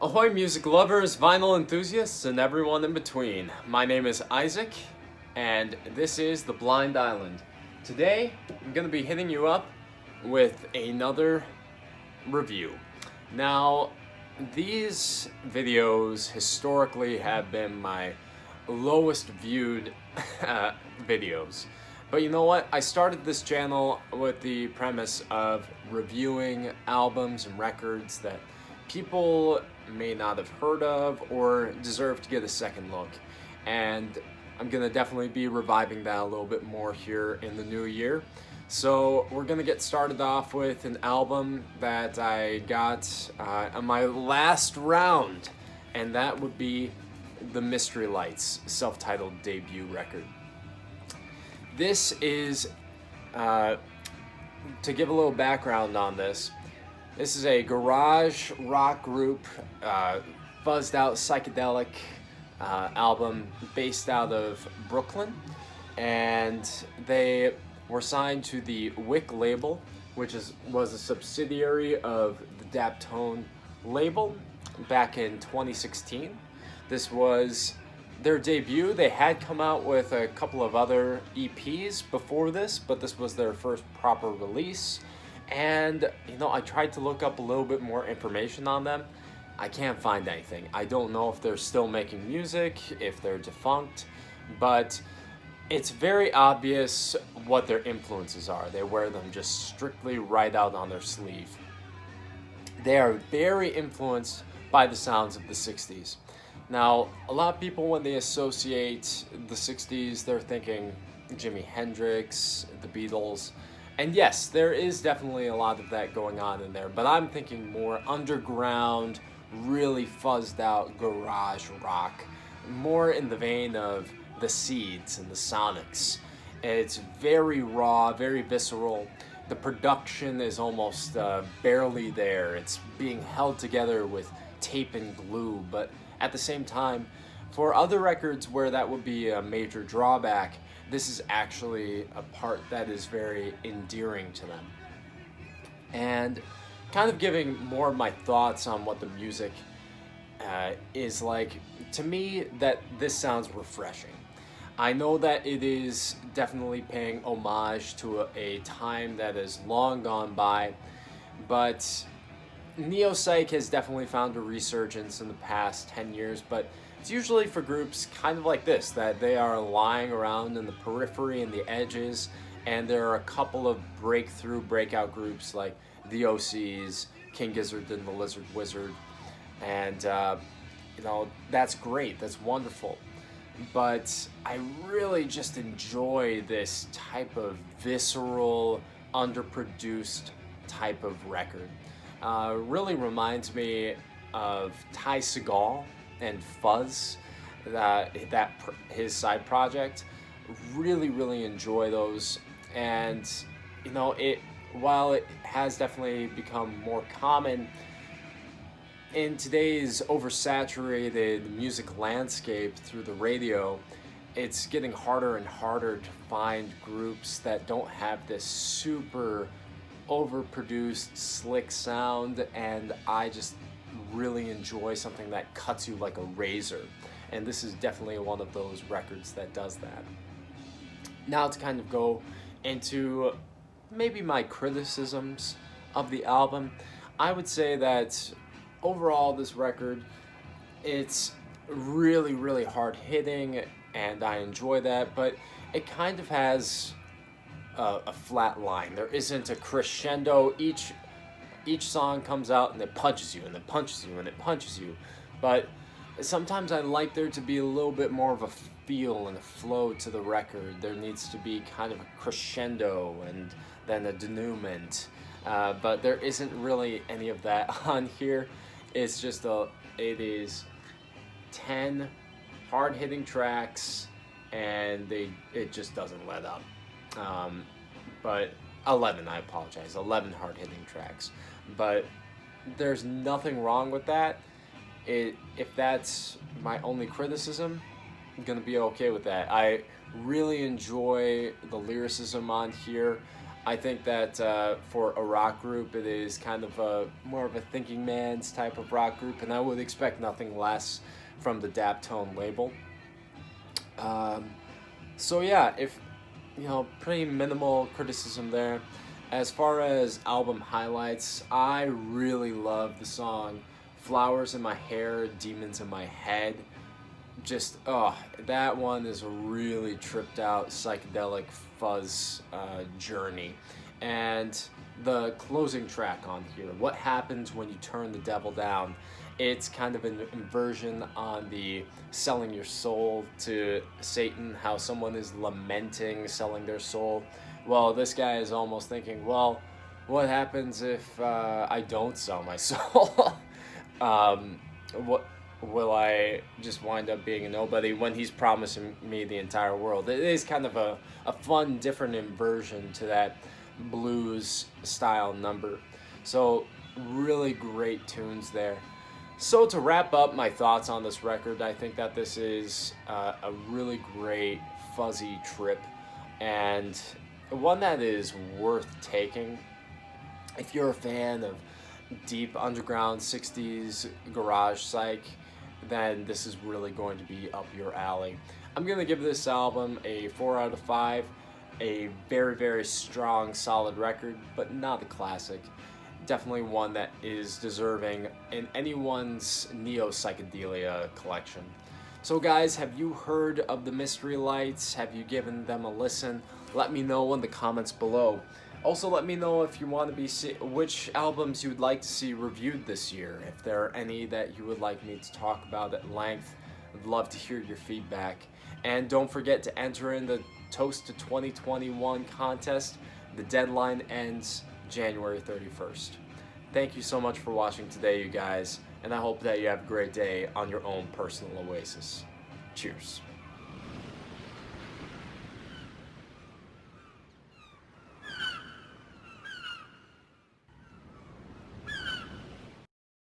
Ahoy music lovers, vinyl enthusiasts, and everyone in between. My name is Isaac, and this is The Blind Island. Today, I'm going to be hitting you up with another review. Now, these videos historically have been my lowest viewed videos. But you know what? I started this channel with the premise of reviewing albums and records that people may not have heard of or deserve to get a second look. And I'm gonna definitely be reviving that a little bit more here in the new year. So we're gonna get started off with an album that I got on my last round, and that would be the Mystery Lights self-titled debut record. This is, to give a little background on this, this is a garage rock group, fuzzed out psychedelic album based out of Brooklyn, and they were signed to the Wick label, which was a subsidiary of the Daptone label back in 2016. This was their debut. They had come out with a couple of other EPs before this, but this was their first proper release. And, I tried to look up a little bit more information on them. I can't find anything. I don't know if they're still making music, if they're defunct, but it's very obvious what their influences are. They wear them just strictly right out on their sleeve. They are very influenced by the sounds of the 60s. Now, a lot of people, when they associate the 60s, they're thinking Jimi Hendrix, the Beatles. And yes, there is definitely a lot of that going on in there, but I'm thinking more underground, really fuzzed out garage rock, more in the vein of the Seeds and the Sonics. It's very raw, very visceral. The production is almost barely there. It's being held together with tape and glue, but at the same time, for other records where that would be a major drawback, this is actually a part that is very endearing to them. And kind of giving more of my thoughts on what the music is like, to me, that this sounds refreshing. I know that it is definitely paying homage to a time that is long gone by, but neo-psych has definitely found a resurgence in the past 10 years, but it's usually for groups kind of like this, that they are lying around in the periphery and the edges, and there are a couple of breakout groups like the OCs, King Gizzard and the Lizard Wizard, and that's great, that's wonderful. But I really just enjoy this type of visceral, underproduced type of record. Really reminds me of Ty Segall and Fuzz, his side project. Really enjoy those. And while it has definitely become more common in today's oversaturated music landscape through the radio, it's getting harder and harder to find groups that don't have this super overproduced, slick sound, and I just really enjoy something that cuts you like a razor. And this is definitely one of those records that does that. Now to kind of go into maybe my criticisms of the album, I would say that overall this record, it's really hard hitting, and I enjoy that, but it kind of has a flat line. There isn't a crescendo. Each song comes out and it punches you and it punches you and it punches you. But sometimes I like there to be a little bit more of a feel and a flow to the record. There needs to be kind of a crescendo and then a denouement. But there isn't really any of that on here. It's just it is 10 hard-hitting tracks, and it just doesn't let up. But 11, I apologize, 11 hard-hitting tracks. But there's nothing wrong with that. If that's my only criticism, I'm gonna be okay with that. I really enjoy the lyricism on here. I think that for a rock group, it is kind of more of a thinking man's type of rock group, and I would expect nothing less from the Daptone label. Um, so yeah, if pretty minimal criticism there. As far as album highlights, I really love the song "Flowers in My Hair, Demons in My Head." Just that one is a really tripped out psychedelic fuzz journey. And the closing track on here, "What Happens When You Turn the Devil Down," it's kind of an inversion on the selling your soul to Satan, how someone is lamenting selling their soul. Well, this guy is almost thinking, well, what happens if I don't sell my soul? What will I just wind up being a nobody when he's promising me the entire world? It is kind of a fun, different inversion to that blues style number. So, really great tunes there. So, to wrap up my thoughts on this record, I think that this is a really great, fuzzy trip, and one that is worth taking if you're a fan of deep underground 60s garage psych. Then this is really going to be up your alley. I'm going to give this album a 4 out of 5. A very, very strong, solid record, but not a classic. Definitely one that is deserving in anyone's neo-psychedelia collection. So guys, have you heard of the Mystery Lights? Have you given them a listen? Let me know in the comments below. Also, let me know if you want to which albums you would like to see reviewed this year. If there are any that you would like me to talk about at length, I'd love to hear your feedback. And don't forget to enter in the Toast to 2021 contest. The deadline ends January 31st. Thank you so much for watching today, you guys, and I hope that you have a great day on your own personal oasis. Cheers.